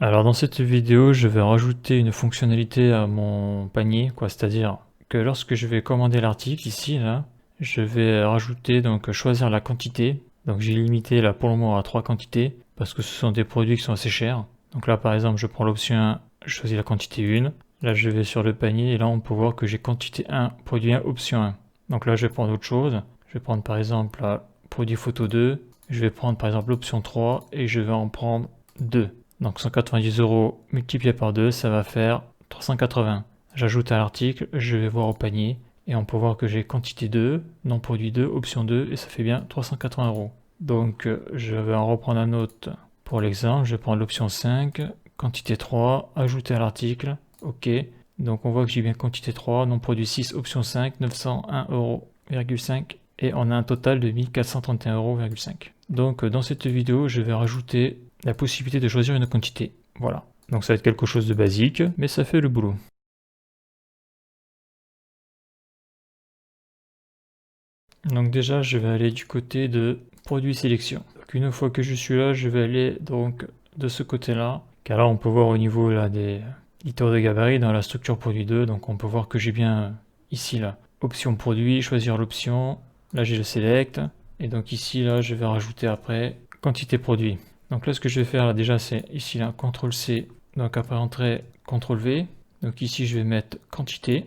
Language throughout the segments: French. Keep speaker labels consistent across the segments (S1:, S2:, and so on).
S1: Alors dans cette vidéo, je vais rajouter une fonctionnalité à mon panier, c'est-à-dire que lorsque je vais commander l'article ici, là, je vais rajouter, donc choisir la quantité. Donc j'ai limité là pour le moment à 3 quantités, parce que ce sont des produits qui sont assez chers. Donc là par exemple, je prends l'option 1, je choisis la quantité 1. Là je vais sur le panier et là on peut voir que j'ai quantité 1, produit 1, option 1. Donc là je vais prendre autre chose. Je vais prendre par exemple produit photo 2. Je vais prendre par exemple l'option 3 et je vais en prendre 2. Donc 190 € multiplié par 2, ça va faire 380. J'ajoute à l'article, je vais voir au panier, et on peut voir que j'ai quantité 2, non produit 2, option 2, et ça fait bien 380 €. Donc je vais en reprendre un autre pour l'exemple, je vais prendre l'option 5, quantité 3, ajouter à l'article, ok. Donc on voit que j'ai bien quantité 3, non produit 6, option 5, 901,5 €, et on a un total de 1431,5 €. Donc dans cette vidéo, je vais rajouter la possibilité de choisir une quantité. Voilà. Donc ça va être quelque chose de basique, mais ça fait le boulot. Donc déjà, je vais aller du côté de produit sélection. Donc une fois que je suis là, je vais aller donc de ce côté-là, car là on peut voir au niveau là des éditeurs de gabarit dans la structure produit 2, donc on peut voir que j'ai bien ici là, option produit, choisir l'option, là j'ai le select, et donc ici là je vais rajouter après quantité produit. Donc là ce que je vais faire là déjà c'est ici là, CTRL C, donc après entrée, CTRL V, donc ici je vais mettre quantité,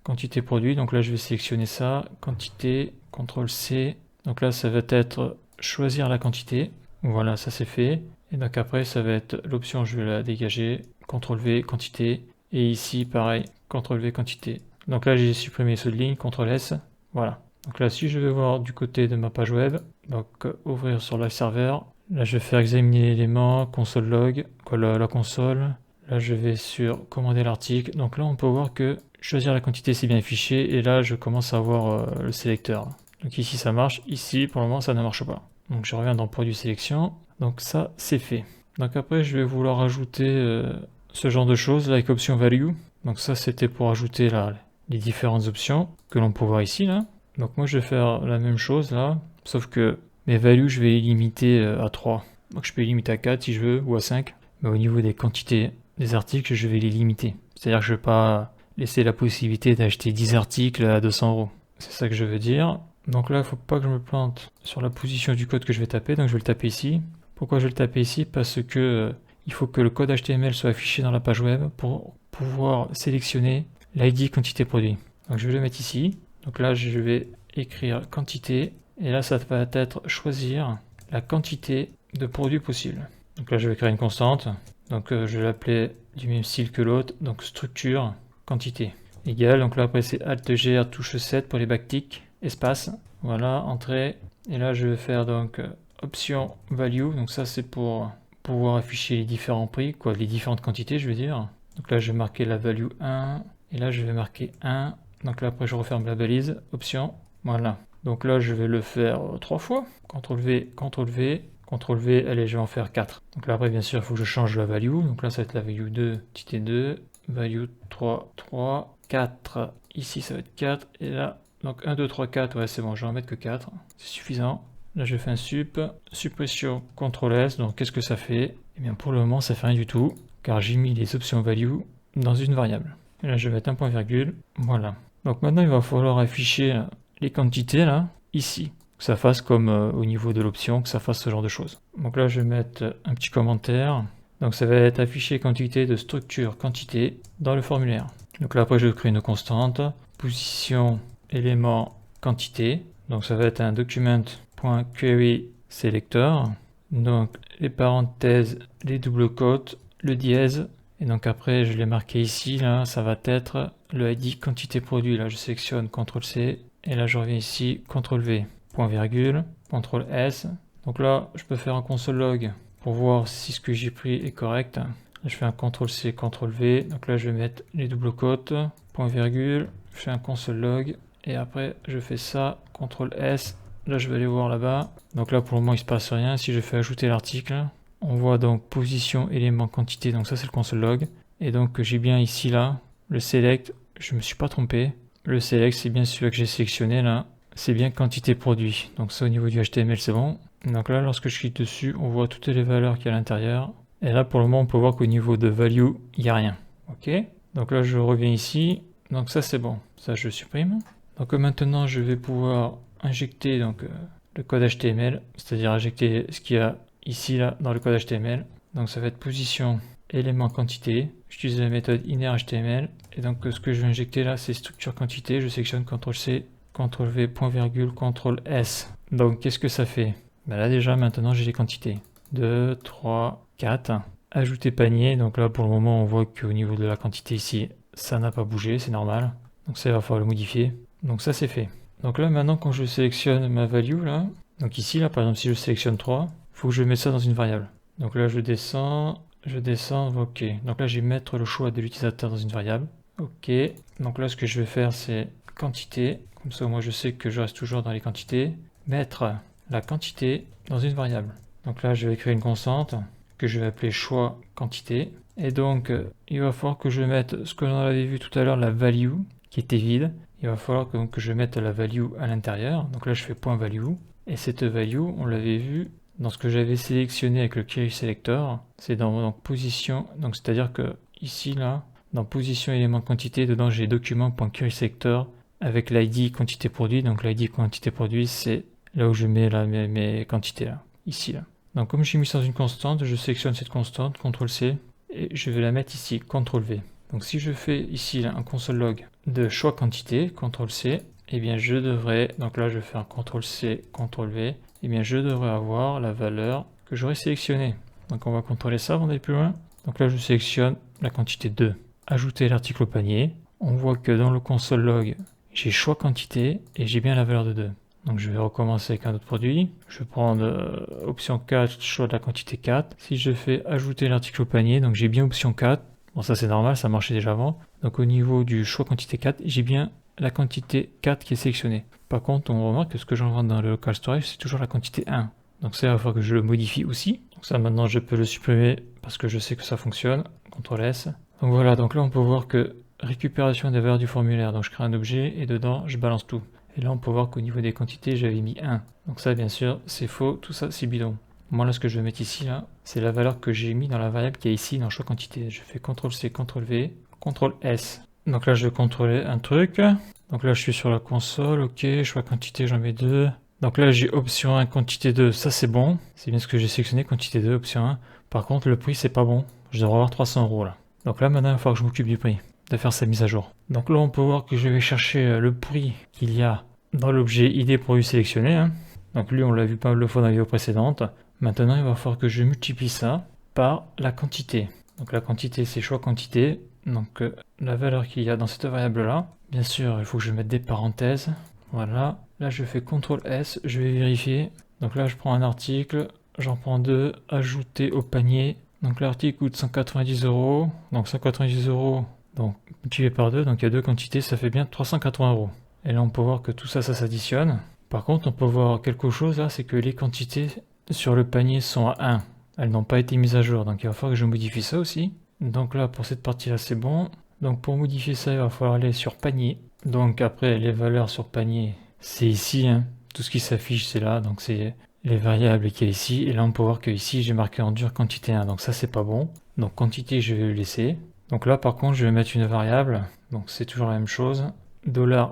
S1: quantité produit, donc là je vais sélectionner ça, quantité, CTRL C, donc là ça va être choisir la quantité, voilà ça c'est fait, et donc après ça va être l'option, je vais la dégager, CTRL V, quantité, et ici pareil, CTRL V, quantité. Donc là j'ai supprimé ce ligne, CTRL S, voilà. Donc là si je vais voir du côté de ma page web, donc ouvrir sur Live Server, là je vais faire examiner l'élément, console log, la console, là je vais sur commander l'article, donc là on peut voir que choisir la quantité c'est bien affiché, et là je commence à voir le sélecteur. Donc ici ça marche, ici pour le moment ça ne marche pas. Donc je reviens dans produit sélection, donc ça c'est fait. Donc après je vais vouloir ajouter ce genre de choses là, avec option value. Donc ça c'était pour ajouter là les différentes options que l'on peut voir ici là. Donc moi je vais faire la même chose là, sauf que mes values je vais les limiter à 3. Donc je peux les limiter à 4 si je veux, ou à 5. Mais au niveau des quantités des articles, je vais les limiter. C'est-à-dire que je ne vais pas laisser la possibilité d'acheter 10 articles à 200 €. C'est ça que je veux dire. Donc là, il ne faut pas que je me plante sur la position du code que je vais taper, donc je vais le taper ici. Pourquoi je vais le taper ici? Parce que il faut que le code HTML soit affiché dans la page web pour pouvoir sélectionner l'ID quantité produit. Donc je vais le mettre ici. Donc là, je vais écrire quantité, et là, ça va être choisir la quantité de produits possible. Donc là, je vais créer une constante. Donc je vais l'appeler du même style que l'autre, donc structure, quantité, égale, donc là après c'est Alt G, touche 7 pour les backticks, espace, voilà, entrée, et là je vais faire donc option value, donc ça c'est pour pouvoir afficher les différents prix, les différentes quantités je veux dire. Donc là je vais marquer la value 1, et là je vais marquer 1, donc là après je referme la balise, option, voilà. Donc là je vais le faire 3 fois, CTRL V, CTRL V, CTRL V, allez, je vais en faire 4. Donc là, après, bien sûr, il faut que je change la value. Donc là, ça va être la value 2, quantité 2, value 3, 3, 4. Ici, ça va être 4. Et là, donc 1, 2, 3, 4. Ouais, c'est bon, je vais en mettre que 4. C'est suffisant. Là, je fais un suppression CTRL S. Donc, qu'est-ce que ça fait? Eh bien, pour le moment, ça fait rien du tout, car j'ai mis les options value dans une variable. Et là, je vais mettre un point virgule. Voilà. Donc maintenant, il va falloir afficher les quantités, là, ici. Que ça fasse comme au niveau de l'option, que ça fasse ce genre de choses. Donc là je vais mettre un petit commentaire. Donc ça va être affiché quantité de structure quantité dans le formulaire. Donc là après je vais créer une constante, position élément quantité. Donc ça va être un document.query selector. Donc les parenthèses, les double quotes, le dièse. Et donc après je l'ai marqué ici, là ça va être le ID quantité produit. Là je sélectionne CTRL C et là je reviens ici, CTRL V. Point virgule, CTRL S. Donc là, je peux faire un console log pour voir si ce que j'ai pris est correct. Là, je fais un CTRL C, CTRL V. Donc là, je vais mettre les doubles quotes, point virgule. Je fais un console log et après, je fais ça, CTRL S. Là, je vais aller voir là-bas. Donc là, pour le moment, il ne se passe rien. Si je fais ajouter l'article, on voit donc position, élément, quantité. Donc ça, c'est le console log. Et donc, j'ai bien ici, là, le select. Je ne me suis pas trompé. Le select, c'est bien celui que j'ai sélectionné là. C'est bien quantité produit. Donc ça au niveau du HTML c'est bon. Donc là lorsque je clique dessus on voit toutes les valeurs qu'il y a à l'intérieur. Et là, pour le moment, on peut voir qu'au niveau de value, il n'y a rien. Ok. Donc là, je reviens ici. Donc ça, c'est bon. Ça, je supprime. Donc maintenant, je vais pouvoir injecter donc, le code HTML, c'est-à-dire injecter ce qu'il y a ici, là, dans le code HTML. Donc ça va être position, élément quantité. J'utilise la méthode inner.html. Et donc ce que je vais injecter là, c'est structure quantité. Je sélectionne CTRL-C, CTRL-V, point virgule, CTRL-S. Donc qu'est-ce que ça fait? Ben là déjà, maintenant, j'ai les quantités. 2, 3, 4. Ajouter panier. Donc là, pour le moment, on voit qu'au niveau de la quantité ici, ça n'a pas bougé, c'est normal. Donc ça, il va falloir le modifier. Donc ça, c'est fait. Donc là, maintenant, quand je sélectionne ma value, là, donc ici, là, par exemple, si je sélectionne 3, il faut que je mette ça dans une variable. Donc là, je descends, ok. Donc là, je vais mettre le choix de l'utilisateur dans une variable. Ok. Donc là, ce que je vais faire, c'est quantité. Comme ça, moi, je sais que je reste toujours dans les quantités. Mettre la quantité dans une variable. Donc là, je vais créer une constante que je vais appeler choix quantité. Et donc, il va falloir que je mette ce que l'on avait vu tout à l'heure, la value, qui était vide. Il va falloir que je mette la value à l'intérieur. Donc là, je fais point value. Et cette value, on l'avait vu dans ce que j'avais sélectionné avec le query selector. C'est dans position. Donc c'est-à-dire que ici, là, dans position élément quantité, dedans, j'ai document.querySelector avec l'id quantité produit. Donc l'id quantité produit, c'est là où je mets là, mes quantités, là, ici, là. Donc comme j'ai mis ça dans une constante, je sélectionne cette constante, CTRL-C, et je vais la mettre ici, CTRL-V. Donc si je fais ici là, un console log de choix quantité, CTRL-C, et bien je devrais, donc là je vais faire CTRL-C, CTRL-V, et bien je devrais avoir la valeur que j'aurais sélectionnée. Donc on va contrôler ça avant d'aller plus loin. Donc là je sélectionne la quantité 2. Ajouter l'article au panier. On voit que dans le console log, j'ai choix quantité et j'ai bien la valeur de 2. Donc je vais recommencer avec un autre produit. Je vais prendre option 4, choix de la quantité 4. Si je fais ajouter l'article au panier, donc j'ai bien option 4. Bon ça c'est normal, ça marchait déjà avant. Donc au niveau du choix quantité 4, j'ai bien la quantité 4 qui est sélectionnée. Par contre, on remarque que ce que j'envoie dans le local storage, c'est toujours la quantité 1. Donc ça, il va falloir que je le modifie aussi. Donc ça maintenant je peux le supprimer parce que je sais que ça fonctionne. CTRL S. Donc voilà, donc là on peut voir que récupération des valeurs du formulaire. Donc je crée un objet et dedans je balance tout. Et là, on peut voir qu'au niveau des quantités, j'avais mis 1. Donc ça, bien sûr, c'est faux. Tout ça, c'est bidon. Moi, là, ce que je vais mettre ici, là, c'est la valeur que j'ai mis dans la variable qui est ici dans choix quantité. Je fais CTRL-C, CTRL-V, CTRL-S. Donc là, je vais contrôler un truc. Donc là, je suis sur la console. Ok, choix quantité, j'en mets 2. Donc là, j'ai option 1, quantité 2. Ça, c'est bon. C'est bien ce que j'ai sélectionné, quantité 2, option 1. Par contre, le prix, c'est pas bon. Je devrais avoir 300 € là. Donc là, maintenant, il va falloir que je m'occupe du prix, de faire sa mise à jour. Donc là, on peut voir que je vais chercher le prix qu'il y a dans l'objet ID produit sélectionné. Hein. Donc lui, on l'a vu pas mal de fois dans la vidéo précédente. Maintenant, il va falloir que je multiplie ça par la quantité. Donc la quantité, c'est choix quantité. Donc la valeur qu'il y a dans cette variable-là. Bien sûr, il faut que je mette des parenthèses. Voilà. Là, je fais CTRL-S, je vais vérifier. Donc là, je prends un article, j'en prends 2, ajouter au panier. Donc l'article coûte 190 €. Donc 190 €, donc multiplié par 2, donc il y a deux quantités, ça fait bien 380 €. Et là, on peut voir que tout ça, ça s'additionne. Par contre, on peut voir quelque chose là, c'est que les quantités sur le panier sont à 1. Elles n'ont pas été mises à jour, donc il va falloir que je modifie ça aussi. Donc là, pour cette partie-là, c'est bon. Donc pour modifier ça, il va falloir aller sur panier. Donc après, les valeurs sur panier, c'est ici. Hein. Tout ce qui s'affiche, c'est là. Donc c'est les variables qu'il y a ici. Et là, on peut voir que ici, j'ai marqué en dur quantité 1. Donc ça, c'est pas bon. Donc quantité, je vais le laisser. Donc là, par contre, je vais mettre une variable. Donc c'est toujours la même chose.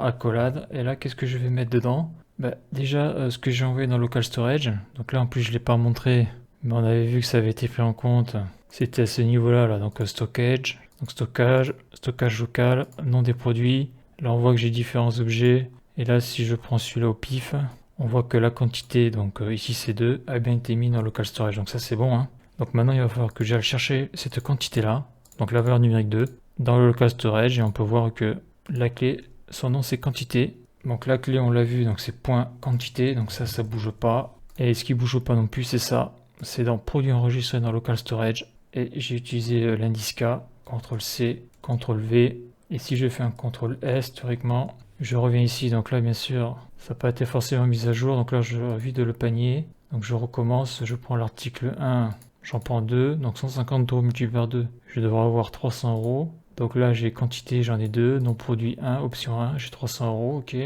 S1: $accolade. Et là, qu'est-ce que je vais mettre dedans? Bah, déjà, ce que j'ai envoyé dans local storage. Donc là, en plus, je ne l'ai pas montré. Mais on avait vu que ça avait été pris en compte. C'était à ce niveau-là. Là. Donc stockage. Donc stockage local, nom des produits. Là, on voit que j'ai différents objets. Et là, si je prends celui-là au pif, on voit que la quantité, donc ici c'est 2, a bien été mise dans local storage. Donc ça, c'est bon. Hein. Donc maintenant, il va falloir que j'aille chercher cette quantité-là. Donc la valeur numérique 2 dans le local storage. Et on peut voir que la clé, son nom c'est quantité. Donc la clé, on l'a vu, donc c'est point quantité. Donc ça bouge pas. Et ce qui bouge pas non plus, c'est ça. C'est dans produit enregistré dans local storage. Et j'ai utilisé l'indice K. CTRL-C, CTRL-V. Et si je fais un CTRL-S, théoriquement, je reviens ici. Donc là, bien sûr, ça n'a pas été forcément mis à jour. Donc là, je vide le panier. Donc je recommence. Je prends l'article 1. J'en prends 2. Donc 150 € multiplié par 2. Je devrais avoir 300 €. Donc là, j'ai quantité, j'en ai 2. Non produit 1, option 1. J'ai 300 €. OK.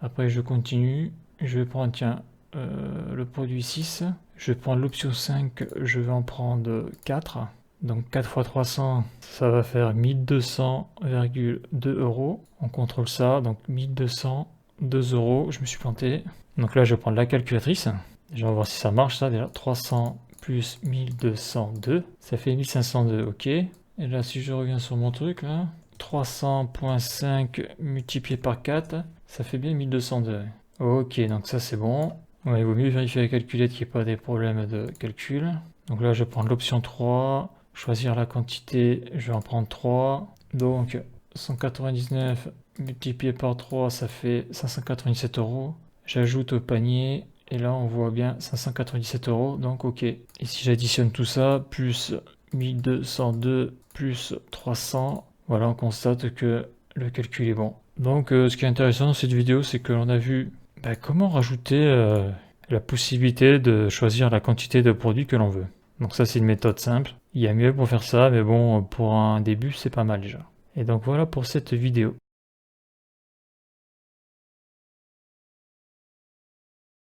S1: Après, je continue. Je vais prendre, tiens, le produit 6. Je vais prendre l'option 5, je vais en prendre 4. Donc 4 fois 300, ça va faire 1200,2 €. On contrôle ça, donc 1202 €. Je me suis planté. Donc là, je vais prendre la calculatrice. Déjà, on va voir si ça marche, ça. Déjà, 300 plus 1202, ça fait 1502, ok. Et là, si je reviens sur mon truc, là, 300,5 multiplié par 4, ça fait bien 1202. Ok, donc ça, c'est bon. Ouais, il vaut mieux vérifier la calculette qu'il n'y ait pas des problèmes de calcul. Donc là, je vais prendre l'option 3, choisir la quantité, je vais en prendre 3. Donc 199 multiplié par 3, ça fait 597 €. J'ajoute au panier, et là on voit bien 597 €, donc ok. Et si j'additionne tout ça, plus 1202 plus 300, voilà, on constate que le calcul est bon. Donc ce qui est intéressant dans cette vidéo, c'est que l'on a vu comment rajouter la possibilité de choisir la quantité de produits que l'on veut. Donc ça, c'est une méthode simple. Il y a mieux pour faire ça, mais bon, pour un début, c'est pas mal déjà. Et donc voilà pour cette vidéo.